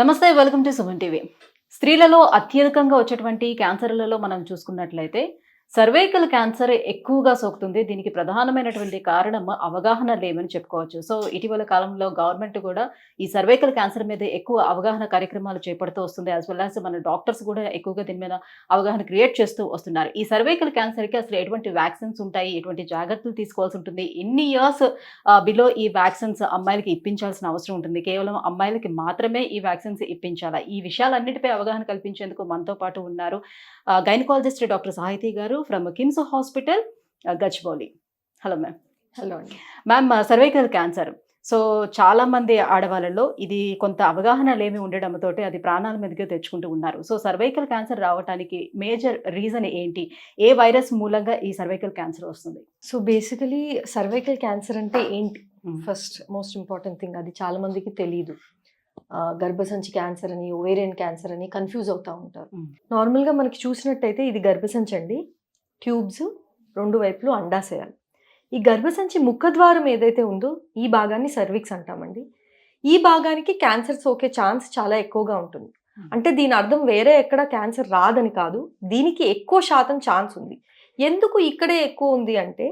నమస్తే, welcome to Suman TV. స్త్రీలలో అత్యధికంగా వచ్చేటువంటి క్యాన్సర్లలో మనం చూసుకున్నట్లయితే సర్వైకల్ క్యాన్సర్ ఎక్కువగా సోకుతుంది. దీనికి ప్రధానమైనటువంటి కారణం అవగాహన లేమని చెప్పుకోవచ్చు. సో ఇటీవల కాలంలో గవర్నమెంట్ కూడా ఈ సర్వైకల్ క్యాన్సర్ మీద ఎక్కువ అవగాహన కార్యక్రమాలు చేపడుతూ వస్తుంది. యాజ్ వెల్ యాజ్ మన డాక్టర్స్ కూడా ఎక్కువగా దీని మీద అవగాహన క్రియేట్ చేస్తూ వస్తున్నారు. ఈ సర్వైకల్ క్యాన్సర్కి అసలు ఎటువంటి వ్యాక్సిన్స్ ఉంటాయి, ఎటువంటి జాగ్రత్తలు తీసుకోవాల్సి ఉంటుంది, ఎన్ని ఇయర్స్ బిలో ఈ వ్యాక్సిన్స్ అమ్మాయిలకి ఇప్పించాల్సిన అవసరం ఉంటుంది, కేవలం అమ్మాయిలకి మాత్రమే ఈ వ్యాక్సిన్స్ ఇప్పించాలా, ఈ విషయాలన్నిటిపై అవగాహన కల్పించేందుకు మనతో పాటు ఉన్నారు గైనకాలజిస్ట్ డాక్టర్ సాహితి గారు from KIMS hospital Gachibowli. Hello ma'am. Hello అండి మ్యామ్, సర్వైకల్ క్యాన్సర్ సో చాలా మంది ఆడవాళ్ళలో ఇది కొంత అవగాహన లేమి ఉండడంతో అది ప్రాణాల మీదకి తెచ్చుకుంటూ ఉన్నారు. సో సర్వైకల్ క్యాన్సర్ రావడానికి మేజర్ రీజన్ ఏంటి, ఏ వైరస్ మూలంగా ఈ సర్వైకల్ క్యాన్సర్ వస్తుంది? సో బేసికలీ సర్వైకల్ క్యాన్సర్ అంటే ఏంటి, ఫస్ట్ మోస్ట్ ఇంపార్టెంట్ థింగ్ అది చాలా మందికి తెలియదు. గర్భసంచి క్యాన్సర్ అని, ఓవేరియన్ క్యాన్సర్ అని కన్ఫ్యూజ్ అవుతూ ఉంటారు. నార్మల్గా మనకి చూసినట్టయితే ఇది గర్భసంచి అండి, ట్యూబ్స్ రెండు వైపులు అండాశయాలు. ఈ గర్భసంచి ముఖద్వారం ఏదైతే ఉందో ఈ భాగాన్ని సర్విక్స్ అంటామండి. ఈ భాగానికి క్యాన్సర్ సోకే ఛాన్స్ చాలా ఎక్కువగా ఉంటుంది. అంటే దీని అర్థం వేరే ఎక్కడ క్యాన్సర్ రాదని కాదు, దీనికి ఎక్కువ శాతం ఛాన్స్ ఉంది. ఎందుకు ఇక్కడే ఎక్కువ ఉంది అంటే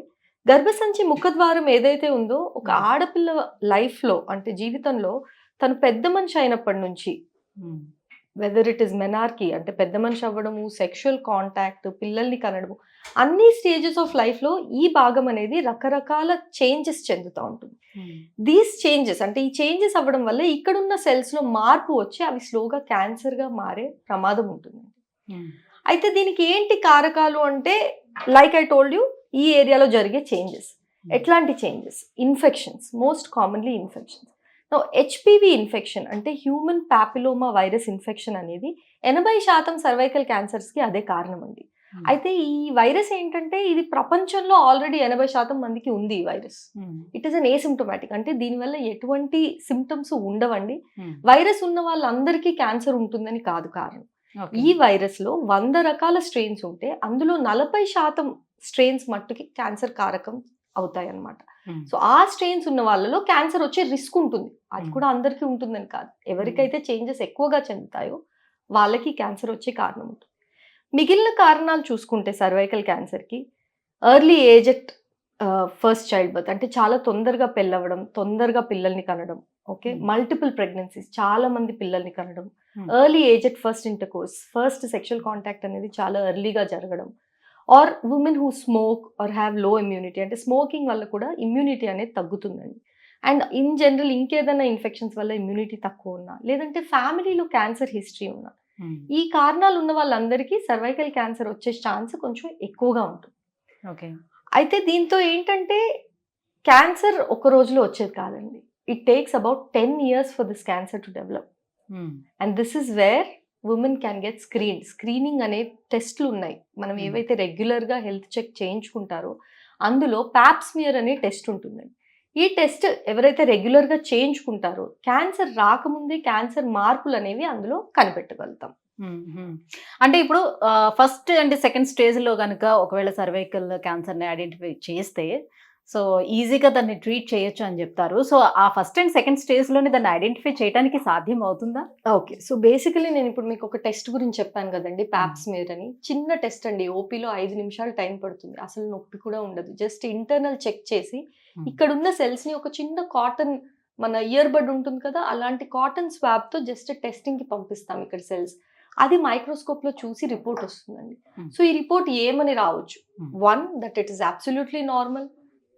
గర్భసంచి ముఖద్వారం ఏదైతే ఉందో ఒక ఆడపిల్ల లైఫ్లో అంటే జీవితంలో తను పెద్ద మనిషి అయినప్పటి నుంచి వెదర్ ఇట్ ఈస్ మెనార్కీ అంటే పెద్ద మనిషి అవ్వడము, సెక్షువల్ కాంటాక్ట్, పిల్లల్ని కనడము, అన్ని స్టేజెస్ ఆఫ్ లైఫ్లో ఈ భాగం అనేది రకరకాల చేంజెస్ చెందుతూ ఉంటుంది. దీస్ చేంజెస్ అంటే ఈ చేంజెస్ అవ్వడం వల్ల ఇక్కడున్న సెల్స్లో మార్పు వచ్చి అవి స్లోగా క్యాన్సర్గా మారే ప్రమాదం ఉంటుంది. అయితే దీనికి ఏంటి కారకాలు అంటే లైక్ ఐ టోల్డ్ యూ, ఈ ఏరియాలో జరిగే చేంజెస్. ఎట్లాంటి changes? Infections, most commonly infections. HPV infection అంటే హ్యూమన్ ప్యాపిలోమా వైరస్ ఇన్ఫెక్షన్ అనేది 80% సర్వైకల్ క్యాన్సర్స్కి అదే కారణం అండి. అయితే ఈ వైరస్ ఏంటంటే ఇది ప్రపంచంలో ఆల్రెడీ 80% మందికి ఉంది ఈ వైరస్. ఇట్ ఈస్ అన్ ఏసిమ్టోమాటిక్ అంటే దీనివల్ల ఎటువంటి సిమ్టమ్స్ ఉండవండి. వైరస్ ఉన్న వాళ్ళందరికీ క్యాన్సర్ ఉంటుందని కాదు కారణం. ఈ వైరస్లో 100 రకాల స్ట్రెయిన్స్ ఉంటే అందులో 40% స్ట్రెయిన్స్ మట్టుకి క్యాన్సర్ కారకం అవుతాయి అన్నమాట. సో ఆ స్ట్రెయిన్స్ ఉన్న వాళ్ళలో క్యాన్సర్ వచ్చే రిస్క్ ఉంటుంది. అది కూడా అందరికీ ఉంటుందని కాదు, ఎవరికైతే చేంజెస్ ఎక్కువగా చెందుతాయో వాళ్ళకి క్యాన్సర్ వచ్చే కారణం ఉంటుంది. మిగిలిన కారణాలు చూసుకుంటే సర్వైకల్ క్యాన్సర్కి early age at first child birth అంటే చాలా తొందరగా పెళ్ళవడం, తొందరగా పిల్లల్ని కనడం, ఓకే, మల్టిపుల్ ప్రెగ్నెన్సీస్, చాలా మంది పిల్లల్ని కనడం, early age at first intercourse, first sexual contact అనేది చాలా ఎర్లీగా జరగడం, or women who smoke or have low immunity అంటే స్మోకింగ్ వల్ల కూడా ఇమ్యూనిటీ అనేది తగ్గుతుందండి. అండ్ ఇన్ జనరల్ ఇంకేదైనా ఇన్ఫెక్షన్స్ వల్ల ఇమ్యూనిటీ తక్కువ ఉన్నా, లేదంటే ఫ్యామిలీలో క్యాన్సర్ హిస్టరీ ఉన్నా, ఈ కారణాలు ఉన్న వాళ్ళందరికీ సర్వైకల్ క్యాన్సర్ వచ్చే ఛాన్స్ కొంచెం ఎక్కువగా ఉంటుంది. ఓకే. అయితే దీంతో ఏంటంటే క్యాన్సర్ ఒక రోజులో వచ్చేది కాదండి. It takes about 10 years for this cancer to develop. And this is where women can get screening అనే టెస్ట్లు ఉన్నాయి. మనం ఏవైతే రెగ్యులర్గా హెల్త్ చెక్ చేయించుకుంటారో అందులో ప్యాప్స్మియర్ అనే టెస్ట్ ఉంటుందండి. ఈ టెస్ట్ ఎవరైతే రెగ్యులర్గా చేయించుకుంటారో క్యాన్సర్ రాకముందే క్యాన్సర్ మార్పులు అనేవి అందులో కనిపెట్టగలుగుతాం. అంటే ఇప్పుడు ఫస్ట్ అండ్ సెకండ్ స్టేజ్లో కనుక ఒకవేళ సర్వైకల్ క్యాన్సర్ని ఐడెంటిఫై చేస్తే సో ఈజీగా దాన్ని ట్రీట్ చేయొచ్చు అని చెప్తారు. సో ఆ ఫస్ట్ అండ్ సెకండ్ స్టేజ్లోనే దాన్ని ఐడెంటిఫై చేయడానికి సాధ్యం అవుతుందా? ఓకే, సో బేసికలీ నేను ఇప్పుడు మీకు ఒక టెస్ట్ గురించి చెప్పాను కదండి, ప్యాప్స్మియర్ అని. చిన్న టెస్ట్ అండి, ఓపీలో 5 నిమిషాలు టైం పడుతుంది, అసలు నొప్పి కూడా ఉండదు. జస్ట్ ఇంటర్నల్ చెక్ చేసి ఇక్కడున్న సెల్స్ని ఒక చిన్న కాటన్, మన ఇయర్ బడ్ ఉంటుంది కదా, అలాంటి కాటన్ స్వాబ్తో జస్ట్ టెస్టింగ్కి పంపిస్తాం ఇక్కడ సెల్స్. అది మైక్రోస్కోప్లో చూసి రిపోర్ట్ వస్తుందండి. సో ఈ రిపోర్ట్ ఏమని రావచ్చు? 1 that it is absolutely normal,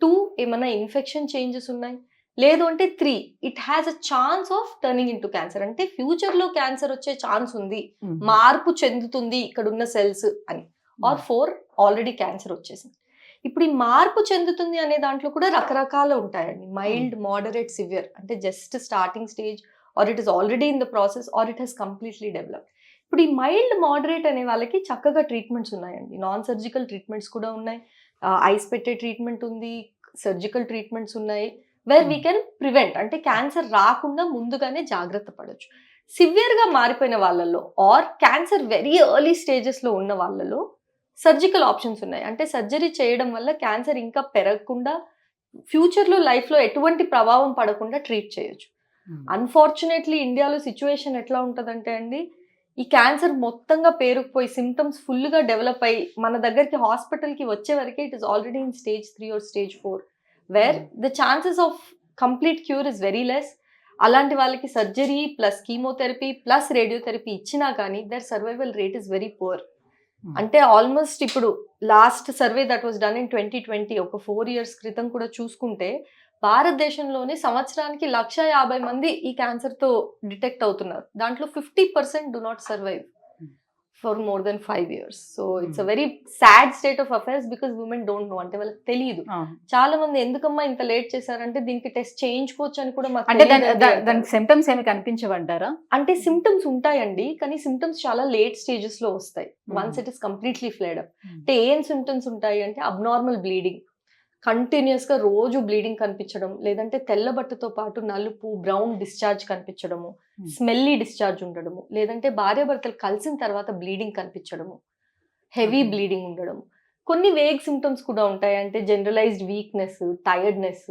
2 ఏమైనా ఇన్ఫెక్షన్ చేంజెస్ ఉన్నాయి, లేదు అంటే 3 it has a chance of turning in to cancer అంటే ఫ్యూచర్లో క్యాన్సర్ వచ్చే ఛాన్స్ ఉంది, మార్పు చెందుతుంది ఇక్కడున్న సెల్స్ అని, ఆర్ 4 ఆల్రెడీ క్యాన్సర్ వచ్చేసింది. ఇప్పుడు ఈ మార్పు చెందుతుంది అనే దాంట్లో కూడా రకరకాలు ఉంటాయండి. మైల్డ్, మోడరేట్, సివియర్ అంటే just starting stage, or it is already in the process, or it has completely developed. ఇప్పుడు ఈ మైల్డ్, మోడరేట్ అనే వాళ్ళకి చక్కగా ట్రీట్మెంట్స్ ఉన్నాయండి. నాన్ సర్జికల్ ట్రీట్మెంట్స్ కూడా ఉన్నాయి, ఐస్ పెట్టే ట్రీట్మెంట్ ఉంది, సర్జికల్ ట్రీట్మెంట్స్ ఉన్నాయి, వేర్ వీ కెన్ ప్రివెంట్ అంటే క్యాన్సర్ రాకుండా ముందుగానే జాగ్రత్త పడవచ్చు. సివియర్గా మారిపోయిన వాళ్ళలో ఆర్ క్యాన్సర్ వెరీ ఎర్లీ స్టేజెస్లో ఉన్న వాళ్ళలో సర్జికల్ ఆప్షన్స్ ఉన్నాయి. అంటే సర్జరీ చేయడం వల్ల క్యాన్సర్ ఇంకా పెరగకుండా ఫ్యూచర్లో లైఫ్లో ఎటువంటి ప్రభావం పడకుండా ట్రీట్ చేయొచ్చు. అన్ఫార్చునేట్లీ ఇండియాలో సిచ్యువేషన్ ఎట్లా ఉంటుందంటే అండి, ఈ క్యాన్సర్ మొత్తంగా పేరుకుపోయి సిమ్టమ్స్ ఫుల్గా డెవలప్ అయ్యి మన దగ్గరికి హాస్పిటల్కి వచ్చే వరకే it is already in stage 3 or stage 4, where the chances of complete cure is very less. అలాంటి వాళ్ళకి surgery plus chemotherapy plus radiotherapy ఇచ్చినా కానీ their survival rate is very poor. అంటే ఆల్మోస్ట్ ఇప్పుడు last survey that was done in 2020, ఒక 4 years క్రితం కూడా చూసుకుంటే భారతదేశంలోనే సంవత్సరానికి 150,000 మంది ఈ క్యాన్సర్ తో డిటెక్ట్ అవుతున్నారు. దాంట్లో 50% do not survive for more than 5 years. So it's a very sad state of affairs because women don't know, అంటే వాళ్ళకి తెలియదు. చాలా మంది ఎందుకమ్మా ఇంత లేట్ చేశారంటే దీనికి టెస్ట్ చేయించుకోవచ్చు అని కూడా మాకు అంటే దానికి సిమ్టమ్స్ ఏమి కనిపించవంటారా? అంటే సిమ్టమ్స్ ఉంటాయండి, కానీ సిమ్టమ్స్ చాలా లేట్ స్టేజెస్ లో వస్తాయి once it is completely ఫ్లేడ్ up. అంటే ఏం సిమ్టమ్స్ ఉంటాయి అంటే అబ్నార్మల్ బ్లీడింగ్, కంటిన్యూస్ గా రోజు బ్లీడింగ్ కనిపించడం, లేదంటే తెల్ల బట్టతో పాటు నలుపు బ్రౌన్ డిశ్చార్జ్ కనిపించడము, స్మెల్లీ డిశ్చార్జ్ ఉండడము, లేదంటే భార్యాభర్తలు కలిసిన తర్వాత బ్లీడింగ్ కనిపించడము, హెవీ బ్లీడింగ్ ఉండడము. కొన్ని వేగ్ సిమ్టమ్స్ కూడా ఉంటాయి, అంటే జనరలైజ్డ్ వీక్నెస్, టైర్డ్నెస్,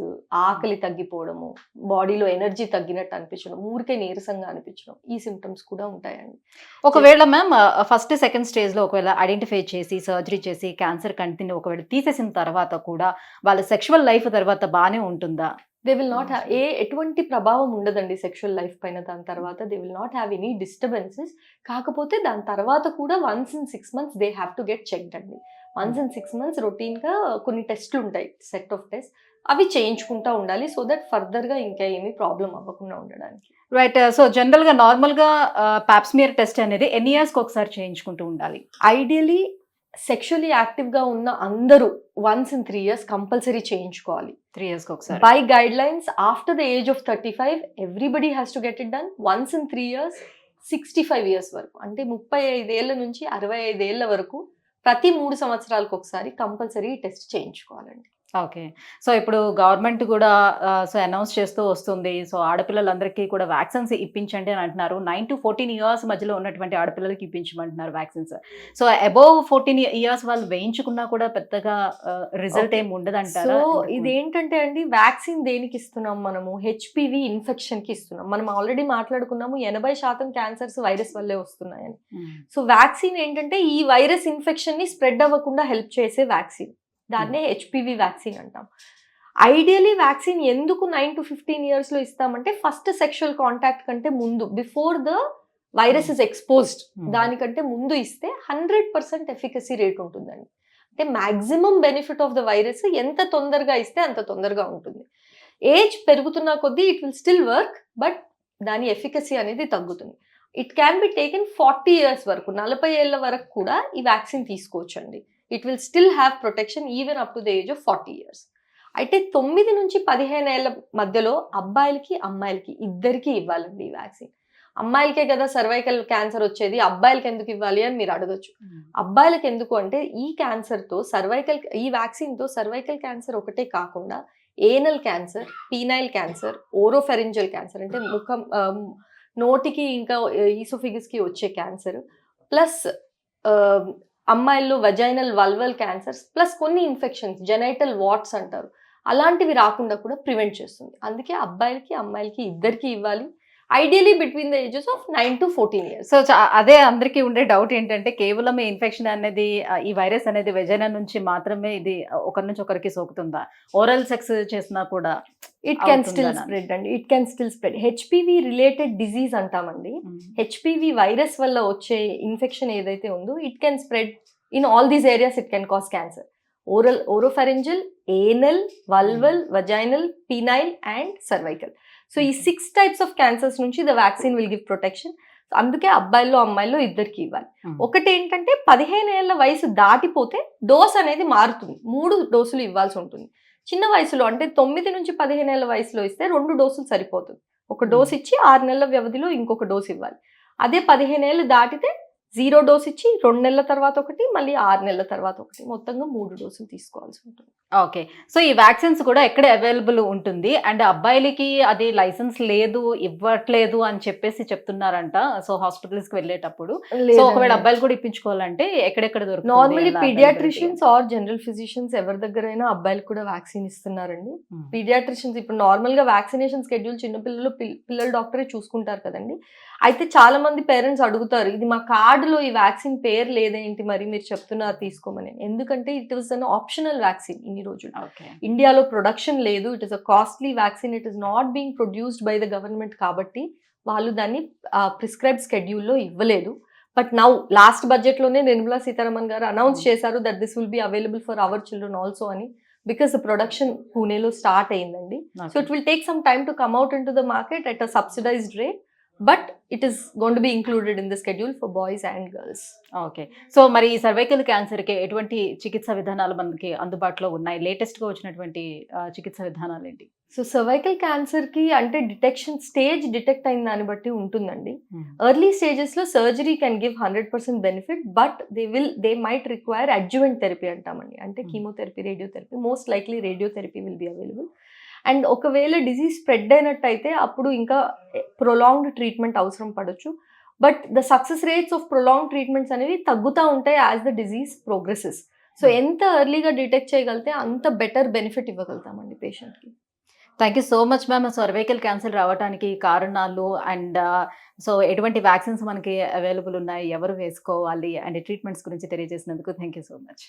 ఆకలి తగ్గిపోవడము, బాడీలో ఎనర్జీ తగ్గినట్టు అనిపించడం, ఊరికే నీరసంగా అనిపించడం, ఈ సిమ్టమ్స్ కూడా ఉంటాయండి. ఒకవేళ మ్యామ్ ఫస్ట్ సెకండ్ స్టేజ్ లో ఒకవేళ ఐడెంటిఫై చేసి సర్జరీ చేసి క్యాన్సర్ కంటిని ఒకవేళ తీసేసిన తర్వాత కూడా వాళ్ళ సెక్షువల్ లైఫ్ తర్వాత బాగానే ఉంటుందా? దే విల్ నాట్ హ్యావ్ ఎటువంటి ప్రభావం ఉండదండి సెక్షువల్ లైఫ్ పైన. దాని తర్వాత they will not have any disturbances. కాకపోతే దాని తర్వాత కూడా once in 6 months they have to get checked అండి. వన్స్ ఇన్ 6 months రొటీన్ గా కొన్ని టెస్ట్లు ఉంటాయి, సెట్ ఆఫ్ టెస్ట్, అవి చేయించుకుంటా ఉండాలి సో దట్ ఫర్దర్ గా ఇంకా ఏమీ ప్రాబ్లం అవ్వకుండా ఉండడానికి. రైట్. సో జనరల్ గా నార్మల్ గా పాప్స్మియర్ టెస్ట్ అనేది ఎన్ని ఇయర్స్ కి ఒకసారి చేయించుకుంటూ ఉండాలి? ఐడియలీ సెక్షువల్లీ యాక్టివ్ గా ఉన్న అందరూ వన్స్ ఇన్ 3 years కంపల్సరీ చేయించుకోవాలి. 3 years కి ఒకసారి. By guide lines after the age of 35 everybody has to get it done once in 3 years. 65 years వరకు, అంటే 35 ఏళ్ల నుంచి 65 ఏళ్ల వరకు ప్రతి 3 సంవత్సరాలకు ఒకసారి కంపల్సరీ టెస్ట్ చేయించుకోవాలండి. ఓకే. సో ఇప్పుడు గవర్నమెంట్ కూడా సో అనౌన్స్ చేస్తూ వస్తుంది. సో ఆడపిల్లలందరికీ కూడా వ్యాక్సిన్స్ ఇప్పించండి అని అంటున్నారు. 9 to 14 years మధ్యలో ఉన్నటువంటి ఆడపిల్లలకి ఇప్పించమంటున్నారు వ్యాక్సిన్స్. సో అబోవ్ 14 years వాళ్ళు వేయించుకున్నా కూడా పెద్దగా రిజల్ట్ ఏమి ఉండదంటారా? సో ఇదేంటంటే అండి, వ్యాక్సిన్ దేనికి ఇస్తున్నాం మనము? హెచ్పివి ఇన్ఫెక్షన్ కి ఇస్తున్నాం. మనం ఆల్రెడీ మాట్లాడుకున్నాము 80% క్యాన్సర్స్ వైరస్ వల్లే వస్తున్నాయని. సో వ్యాక్సిన్ ఏంటంటే ఈ వైరస్ ఇన్ఫెక్షన్ ని స్ప్రెడ్ అవ్వకుండా హెల్ప్ చేసే వ్యాక్సిన్, దాన్నే హెచ్పివి వ్యాక్సిన్ అంటాం. ఐడియలీ వ్యాక్సిన్ ఎందుకు 9 to 15 years లో ఇస్తామంటే ఫస్ట్ సెక్షువల్ కాంటాక్ట్ కంటే ముందు, before the virus is exposed, దానికంటే ముందు ఇస్తే 100% ఎఫికసీ రేట్ ఉంటుందండి. అంటే maximum benefit of the virus ఎంత తొందరగా ఇస్తే అంత తొందరగా ఉంటుంది. ఏజ్ పెరుగుతున్న కొద్దీ it will still work, but దాని ఎఫికసీ అనేది తగ్గుతుంది. It can be taken 40 years వరకు, 40 ఏళ్ల వరకు కూడా ఈ వ్యాక్సిన్ తీసుకోవచ్చు అండి. It will still have protection even up to the age of 40 years. అయితే 9 నుంచి 15 ఏళ్ల మధ్యలో అబ్బాయిలకి అమ్మాయిలకి ఇద్దరికి ఇవ్వాలండి ఈ వ్యాక్సిన్. అమ్మాయిలకే కదా సర్వైకల్ క్యాన్సర్ వచ్చేది, అబ్బాయిలకి ఎందుకు ఇవ్వాలి అని మీరు అడగొచ్చు. అబ్బాయిలకి ఎందుకు అంటే ఈ క్యాన్సర్తో ఈ వ్యాక్సిన్తో సర్వైకల్ క్యాన్సర్ ఒకటే కాకుండా anal cancer, penile cancer, oropharyngeal cancer అంటే ముఖం, నోటికి ఇంకా ఈసోఫిగస్ కి వచ్చే క్యాన్సర్, ప్లస్ అమ్మాయిల్లో వజైనల్ వల్వల్ క్యాన్సర్స్, ప్లస్ కొన్ని ఇన్ఫెక్షన్స్ జెనైటల్ వాట్స్ అంటారు, అలాంటివి రాకుండా కూడా ప్రివెంట్ చేస్తుంది. అందుకే అబ్బాయిలకి అమ్మాయిలకి ఇద్దరికి ఇవ్వాలి. Ideally between the ages of 9 to 14 years. So అదే అందరికీ ఉండే డౌట్ ఏంటంటే కేవలం ఇన్ఫెక్షన్ అనేది, ఈ వైరస్ అనేది వెజైనా నుంచి మాత్రమే ఇది ఒకరి నుంచి ఒకరికి సోకుతుందా? ఓరల్ సెక్స్ చేసినా కూడా ఇట్ కెన్ స్టిల్ స్ప్రెడ్ అండి. It can still spread. HPV related disease అంటామండి. హెచ్పివి వైరస్ వల్ల వచ్చే ఇన్ఫెక్షన్ ఏదైతే ఉందో it can spread in all these areas. It can cause cancer. ఓరోఫెరింజల్, anal, vulval, vaginal, penile and cervical. So ఈ 6 types of cancers నుంచి the vaccine will give protection. అందుకే అబ్బాయిల్లో అమ్మాయిల్లో ఇద్దరికి ఇవ్వాలి. ఒకటి ఏంటంటే 15 ఏళ్ల వయసు దాటిపోతే డోస్ అనేది మారుతుంది, 3 డోసులు ఇవ్వాల్సి ఉంటుంది. చిన్న వయసులో అంటే 9 నుంచి 15 ఏళ్ల వయసులో ఇస్తే 2 డోసులు సరిపోతుంది. ఒక డోస్ ఇచ్చి 6 నెలల వ్యవధిలో ఇంకొక డోస్ ఇవ్వాలి. అదే 15 ఏళ్ళు దాటితే 0 డోస్ ఇచ్చి 2 నెలల తర్వాత ఒకటి, మళ్ళీ 6 నెలల తర్వాత ఒకటి, మొత్తంగా 3 డోసులు తీసుకోవాల్సి ఉంటుంది. ఓకే. సో ఈ వ్యాక్సిన్స్ కూడా ఎక్కడ అవైలబుల్ ఉంటుంది? అండ్ అబ్బాయిలకి అది లైసెన్స్ లేదు, ఇవ్వట్లేదు అని చెప్పేసి చెప్తున్నారంట. సో హాస్పిటల్స్‌కి వెళ్ళేటప్పుడు. సో ఒకవేళ అబ్బాయిలు కూడా ఇప్పించుకోవాలంటే ఎక్కడెక్కడ దొరుకుతుంది? నార్మల్లీ ఎలా పీడియాట్రిషియన్స్ ఆర్ జనరల్ ఫిజిషియన్స్ ఎవరి దగ్గరైనా అబ్బాయిలకు కూడా వ్యాక్సిన్ ఇస్తున్నారండి. availability? పీడియాట్రిషియన్స్ ఇప్పుడు నార్మల్ గా వ్యాక్సినేషన్ స్కెడ్యూల్ చిన్నపిల్లలు పిల్లల డాక్టరే చూసుకుంటారు కదండి. అయితే చాలా మంది పేరెంట్స్ అడుగుతారు, ఇది మా కార్డులో ఈ వ్యాక్సిన్ పేరు లేదేంటి, మరి మీరు చెప్తున్నారు తీసుకోమని. ఎందుకంటే it was an optional vaccine ఇన్ని రోజులు. ఓకే. ఇండియాలో ప్రొడక్షన్ లేదు, it is a costly vaccine, it is not being produced by the government, కాబట్టి వాళ్ళు దాన్ని ప్రిస్క్రైబ్ స్కెడ్యూల్లో ఇవ్వలేదు. బట్ నౌ లాస్ట్ బడ్జెట్ లోనే నిర్మలా సీతారామన్ గారు అనౌన్స్ చేశారు that this will be available for our children also అని, బికాస్ ద ప్రొడక్షన్ పూణేలో start అయిందండి. So it will take some time to come out in to the market at a subsidised rate, but it is going to be included in the schedule for boys and girls. Okay. So మరి ఈ cervical క్యాన్సర్‌కి ఎటువంటి చికిత్సా విధానాలు మనకి అందుబాటులో ఉన్నాయి? లేటెస్ట్‌గా వచ్చినటువంటి చికిత్సా విధానాలు ఏంటి? సో సర్వైకల్ క్యాన్సర్ కి అంటే డిటెక్షన్ స్టేజ్ డిటెక్ట్ అయిన దాన్ని బట్టి ఉంటుందండి. ఎర్లీ స్టేజెస్ లో surgery can give 100% benefit, but they might require adjuvant therapy అంటామండి. అంటే chemotherapy, radiotherapy, most likely radiotherapy will be available. And ఒకవేళ డిజీజ్ స్ప్రెడ్ అయినట్టయితే అప్పుడు ఇంకా ప్రొలాంగ్డ్ ట్రీట్మెంట్ అవసరం పడవచ్చు. But the success rates of prolong treatments అనేవి తగ్గుతూ ఉంటాయి as the disease progresses. So ఎంత ఎర్లీగా డిటెక్ట్ చేయగలిగితే అంత బెటర్ బెనిఫిట్ ఇవ్వగలుగుతామండి పేషెంట్కి. Thank you so much ma'am. Cervical cancer రావడానికి కారణాలు అండ్ సో ఎటువంటి వ్యాక్సిన్స్ మనకి అవైలబుల్ ఉన్నాయి, ఎవరు వేసుకోవాలి అండ్ ట్రీట్మెంట్స్ గురించి తెలియజేసినందుకు థ్యాంక్ యూ సో మచ్.